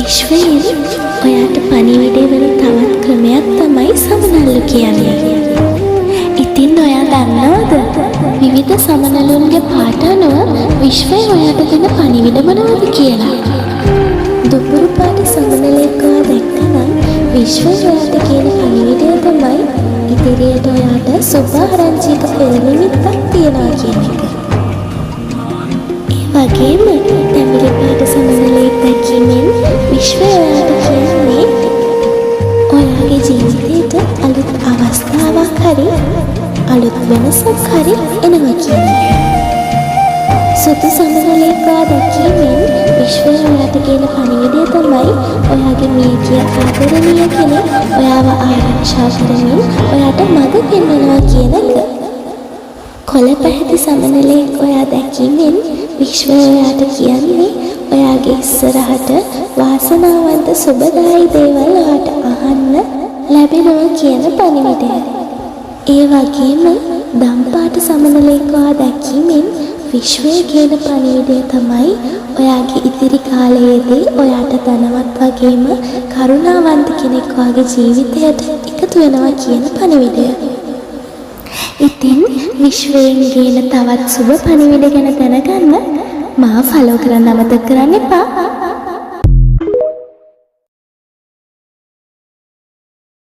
විශ්වයෙන් ඔයාට පණිවිඩය වෙන තවත් ක්‍රමයක් තමයි සමනල්ලු කියන්නේ. ඉතින් ඔයා දන්නවද? විවිධ සමනලුන්ගේ පාට අනුව විශ්වය ඔයාට දෙන පණිවිඩ මොනවද කියලා? දුපුරු පාට සමනලෙක් ඔයා දැක්කනම් විශ්වය ඔයාට කියන පණිවිඩය තමයි ඉදිරියට ඔයාට සුබ ආරංචික පෙර නිමිත්තක් තියනවා කියන එක. ඒ වගේම තැඹිලි පාට සමනලෙක් දැකීමෙන් විශ්වය ඔයාට කියන්නේ ඔයාගේ ජීවිතේට අලුත් අවස්ථාවක් හරි අලුත් වෙනසක් හරි එනවා කියන එක. සුදු සමනලෙක් ඔයා දැකීමෙන් විශ්වය ඔයාට කියන පණිවිඩය තමයි ඔයාගේ මියගිය ආදරණීය කෙනෙක් ඔයාව ආරක්ෂා කරමින් ඔයාට මඟ පෙන්වනවා කියන එක. කොළ පැහැති සමනලෙක් ඔයා දැකීමෙන් විශ්වය ඔයාට කියන්නේ ඔයාගේ ඉස්සරහට වාසනාවන්ත සුබදායි දේවල් ඔයාට අහන්න ලැබෙනවා කියන පණිවිඩය. ඒ වගේම දම්පාට සමනලෙක් ඔයා දැකීමෙන් විශ්වය කියන පණිවිඩය තමයි ඔයාගේ ඉදිරි කාලයේදී ඔයාට ධනවත් වගේම කරුණාවන්ත කෙනෙක් ඔයාගේ ජීවිතයට එකතු වෙනවා කියන පණිවිඩය. ඉතින් විශ්වයෙන් ගේන තවත් සුබ පණිවිඩ ගැන දැනගන්න මාව ෆලෝ කරන්න අමතක කරන්න එපා.